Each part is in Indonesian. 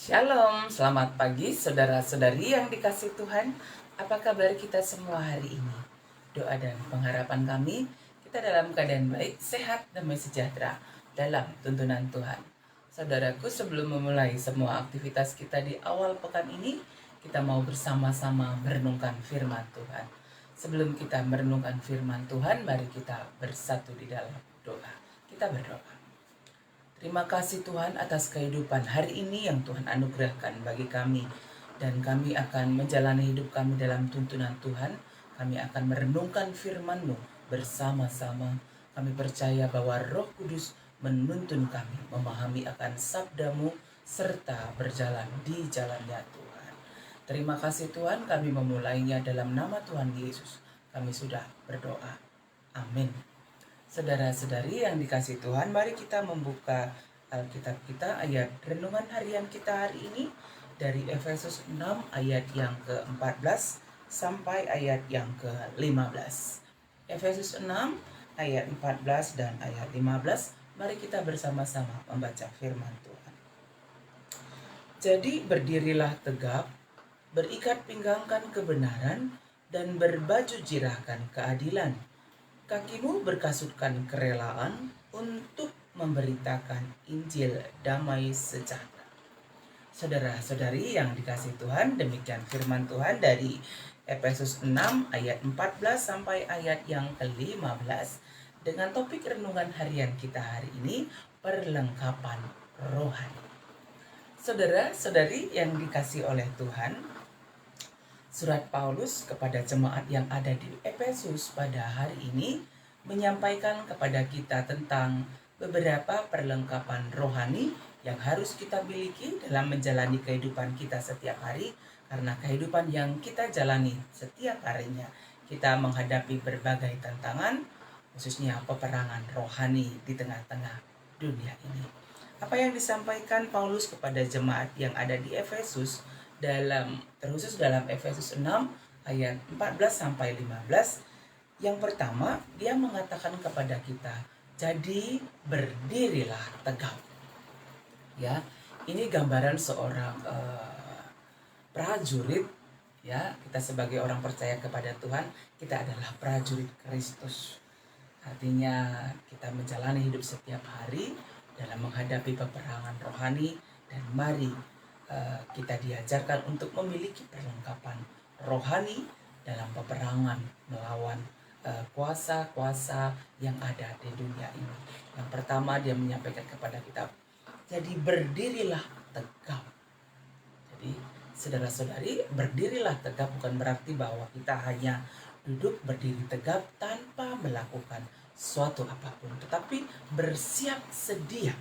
Shalom, selamat pagi saudara-saudari yang dikasih Tuhan. Apa kabar kita semua hari ini? Doa dan pengharapan kami, kita dalam keadaan baik, sehat, damai sejahtera dalam tuntunan Tuhan. Saudaraku, sebelum memulai semua aktivitas kita di awal pekan ini, kita mau bersama-sama merenungkan firman Tuhan. Sebelum kita merenungkan firman Tuhan, mari kita bersatu di dalam doa. Kita berdoa. Terima kasih Tuhan atas kehidupan hari ini yang Tuhan anugerahkan bagi kami. Dan kami akan menjalani hidup kami dalam tuntunan Tuhan. Kami akan merenungkan firman-Mu bersama-sama. Kami percaya bahwa Roh Kudus menuntun kami memahami akan sabda-Mu serta berjalan di jalannya Tuhan. Terima kasih Tuhan, kami memulainya dalam nama Tuhan Yesus. Kami sudah berdoa. Amin. Saudara-saudari yang dikasih Tuhan, mari kita membuka Alkitab kita, ayat renungan harian kita hari ini dari Efesus 6 ayat yang ke-14 sampai ayat yang ke-15. Efesus 6 ayat 14 dan ayat 15, mari kita bersama-sama membaca firman Tuhan. Jadi berdirilah tegap, berikat pinggangkan kebenaran, dan berbaju jirahkan keadilan. Kakimu berkasutkan kerelaan untuk memberitakan Injil damai sejahtera. Saudara-saudari yang dikasih Tuhan, demikian firman Tuhan dari Efesus 6 ayat 14 sampai ayat yang ke-15 dengan topik renungan harian kita hari ini, perlengkapan rohani. Saudara-saudari yang dikasih oleh Tuhan, Surat Paulus kepada jemaat yang ada di Efesus pada hari ini menyampaikan kepada kita tentang beberapa perlengkapan rohani yang harus kita miliki dalam menjalani kehidupan kita setiap hari, karena kehidupan yang kita jalani setiap harinya kita menghadapi berbagai tantangan, khususnya peperangan rohani di tengah-tengah dunia ini. Apa yang disampaikan Paulus kepada jemaat yang ada di Efesus terkhusus dalam Efesus 6 ayat 14 sampai 15. Yang pertama, dia mengatakan kepada kita, jadi berdirilah tegap. Ya, ini gambaran seorang prajurit. Ya, kita sebagai orang percaya kepada Tuhan, kita adalah prajurit Kristus. Artinya kita menjalani hidup setiap hari dalam menghadapi peperangan rohani, dan mari kita diajarkan untuk memiliki perlengkapan rohani dalam peperangan melawan kuasa-kuasa yang ada di dunia ini. Yang pertama, dia menyampaikan kepada kita, jadi berdirilah tegap. Jadi saudara-saudari, berdirilah tegap bukan berarti bahwa kita hanya duduk berdiri tegap tanpa melakukan suatu apapun, tetapi bersiap sedia.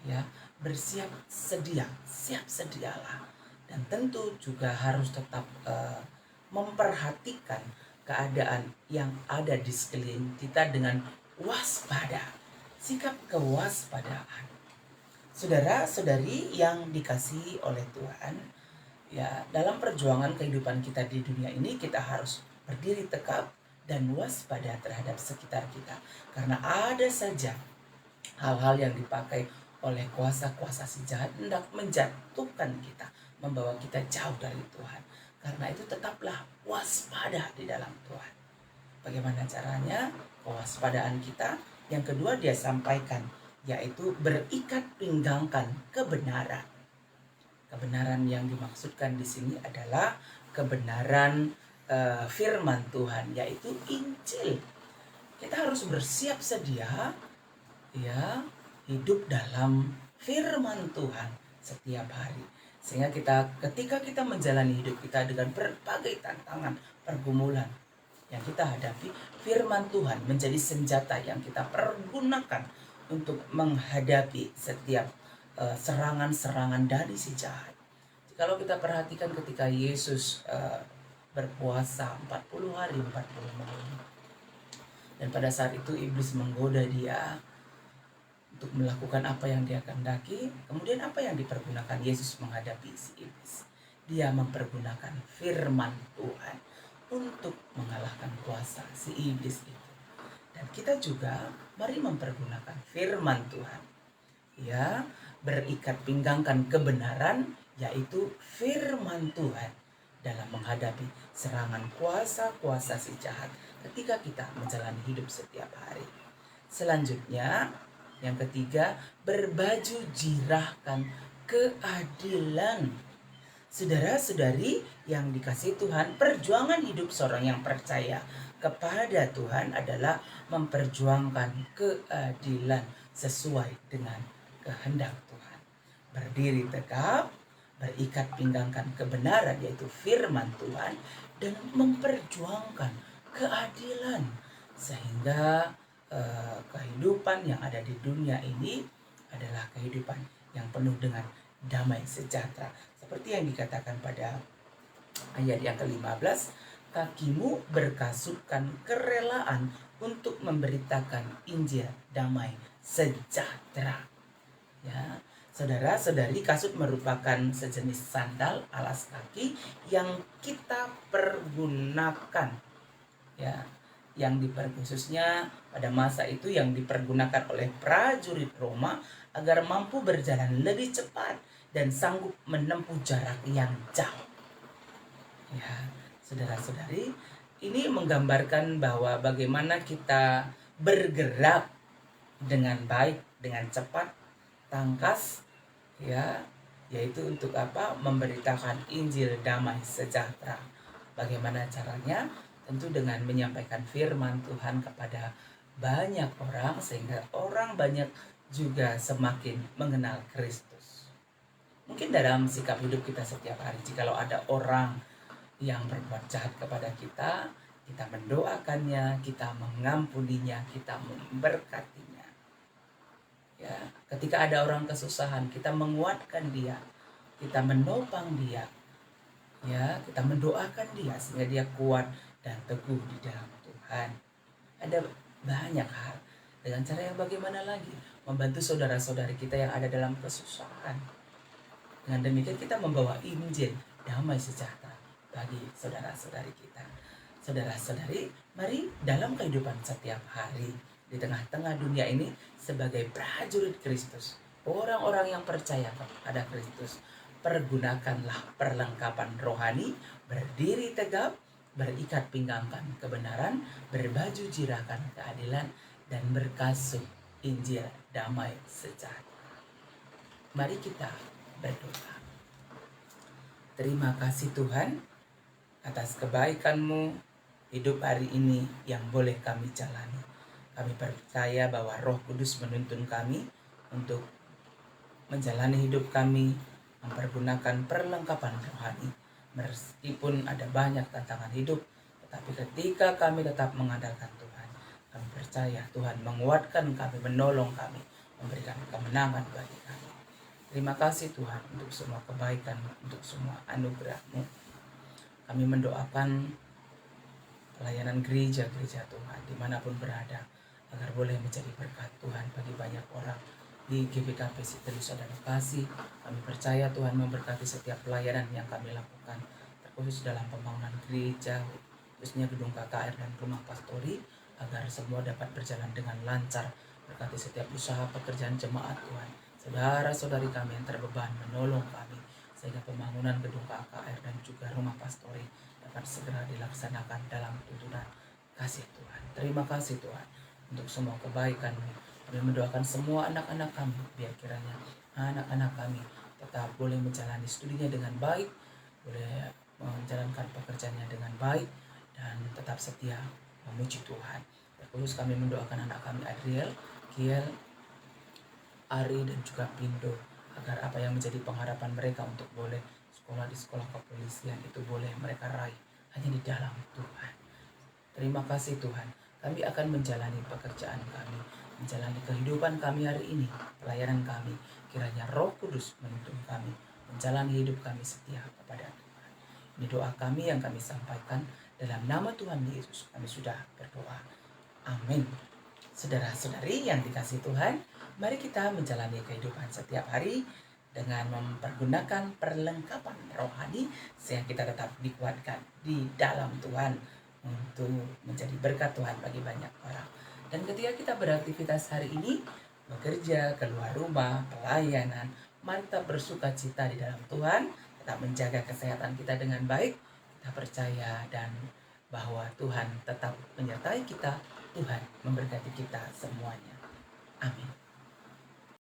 Ya, bersiap sedia, siap sedialah. Dan tentu juga harus tetap memperhatikan keadaan yang ada di sekeliling kita dengan waspada, sikap kewaspadaan. Saudara-saudari yang dikasihi oleh Tuhan, ya, dalam perjuangan kehidupan kita di dunia ini kita harus berdiri tegap dan waspada terhadap sekitar kita, karena ada saja hal-hal yang dipakai oleh kuasa-kuasa si jahat hendak menjatuhkan kita, membawa kita jauh dari Tuhan. Karena itu tetaplah waspada di dalam Tuhan. Bagaimana caranya? Kewaspadaan kita. Yang kedua dia sampaikan, yaitu berikat pinggangkan kebenaran. Kebenaran yang dimaksudkan di sini adalah kebenaran firman Tuhan, yaitu Injil. Kita harus bersiap sedia, ya, hidup dalam firman Tuhan setiap hari, sehingga ketika kita menjalani hidup kita dengan berbagai tantangan, pergumulan yang kita hadapi, firman Tuhan menjadi senjata yang kita pergunakan untuk menghadapi setiap serangan-serangan dari si jahat. Kalau kita perhatikan ketika Yesus berpuasa 40 hari 40 malam, dan pada saat itu iblis menggoda dia untuk melakukan apa yang dia kehendaki. Kemudian apa yang dipergunakan Yesus menghadapi si iblis? Dia mempergunakan firman Tuhan untuk mengalahkan kuasa si iblis itu. Dan kita juga mari mempergunakan firman Tuhan. Ya, berikat pinggangkan kebenaran yaitu firman Tuhan dalam menghadapi serangan kuasa-kuasa si jahat ketika kita menjalani hidup setiap hari. Selanjutnya, yang ketiga, berbaju jirahkan keadilan. Saudara-saudari yang dikasihi Tuhan, perjuangan hidup seorang yang percaya kepada Tuhan adalah memperjuangkan keadilan sesuai dengan kehendak Tuhan. Berdiri tegap, berikat pinggangkan kebenaran yaitu firman Tuhan, dan memperjuangkan keadilan sehingga kehidupan yang ada di dunia ini adalah kehidupan yang penuh dengan damai sejahtera, seperti yang dikatakan pada ayat yang ke-15, kakimu berkasutkan kerelaan untuk memberitakan Injil damai sejahtera. Ya, saudara-saudari, kasut merupakan sejenis sandal alas kaki yang kita pergunakan, ya, yang khususnya pada masa itu yang dipergunakan oleh prajurit Roma agar mampu berjalan lebih cepat dan sanggup menempuh jarak yang jauh. Ya, saudara-saudari, ini menggambarkan bahwa bagaimana kita bergerak dengan baik, dengan cepat, tangkas, ya, yaitu untuk apa? Memberitakan Injil damai sejahtera. Bagaimana caranya? Tentu dengan menyampaikan firman Tuhan kepada banyak orang sehingga orang banyak juga semakin mengenal Kristus. Mungkin dalam sikap hidup kita setiap hari, jikalau ada orang yang berbuat jahat kepada kita, kita mendoakannya, kita mengampuninya, kita memberkatinya. Ya, ketika ada orang kesusahan, kita menguatkan dia, kita menopang dia, ya, kita mendoakan dia sehingga dia kuat dan teguh di dalam Tuhan. Ada banyak hal. Dengan cara yang bagaimana lagi? Membantu saudara-saudari kita yang ada dalam kesusahan. Dengan demikian kita membawa Injil damai sejahtera bagi saudara-saudari kita. Saudara-saudari, mari dalam kehidupan setiap hari di tengah-tengah dunia ini sebagai prajurit Kristus, orang-orang yang percaya kepada Kristus, pergunakanlah perlengkapan rohani, berdiri tegap, berikat pinggangkan kebenaran, berbaju jirahkan keadilan, dan berkasut Injil damai sejahtera. Mari kita berdoa. Terima kasih Tuhan atas kebaikan-Mu hidup hari ini yang boleh kami jalani. Kami percaya bahwa Roh Kudus menuntun kami untuk menjalani hidup kami, mempergunakan perlengkapan rohani. Meskipun ada banyak tantangan hidup, tetapi ketika kami tetap mengandalkan Tuhan, kami percaya Tuhan menguatkan kami, menolong kami, memberikan kemenangan bagi kami. Terima kasih Tuhan untuk semua kebaikan, untuk semua anugerah-Mu. Kami mendoakan pelayanan gereja-gereja Tuhan dimanapun berada, agar boleh menjadi berkat Tuhan bagi banyak orang. Di GBKP Sitelu Saudara Kasih, kami percaya Tuhan memberkati setiap pelayanan yang kami lakukan, terkhusus dalam pembangunan gereja, khususnya gedung KKR dan rumah pastori, agar semua dapat berjalan dengan lancar. Berkati setiap usaha pekerjaan jemaat Tuhan, saudara-saudari kami yang terbeban, menolong kami, sehingga pembangunan gedung KKR dan juga rumah pastori dapat segera dilaksanakan dalam tuntunan kasih Tuhan. Terima kasih Tuhan untuk semua kebaikan-Mu. Kami mendoakan semua anak-anak kami, biar kiranya anak-anak kami tetap boleh menjalani studinya dengan baik, boleh menjalankan pekerjaannya dengan baik, dan tetap setia memuji Tuhan. Terkhusus kami mendoakan anak kami Adriel, Kiel, Ari, dan juga Pindo, agar apa yang menjadi pengharapan mereka untuk boleh sekolah di sekolah kepolisian itu boleh mereka raih hanya di dalam Tuhan. Terima kasih Tuhan, kami akan menjalani pekerjaan kami, menjalani kehidupan kami hari ini, pelayanan kami. Kiranya Roh Kudus menuntun kami, menjalani hidup kami setia kepada Tuhan. Ini doa kami yang kami sampaikan dalam nama Tuhan Yesus. Kami sudah berdoa. Amin. Saudara-saudari yang dikasihi Tuhan, mari kita menjalani kehidupan setiap hari dengan mempergunakan perlengkapan rohani, sehingga kita tetap dikuatkan di dalam Tuhan untuk menjadi berkat Tuhan bagi banyak orang. Dan ketika kita beraktivitas hari ini, bekerja, keluar rumah, pelayanan, Mari kita bersuka cita di dalam Tuhan, tetap menjaga kesehatan kita dengan baik. Kita percaya dan bahwa Tuhan tetap menyertai kita, Tuhan memberkati kita semuanya. Amin.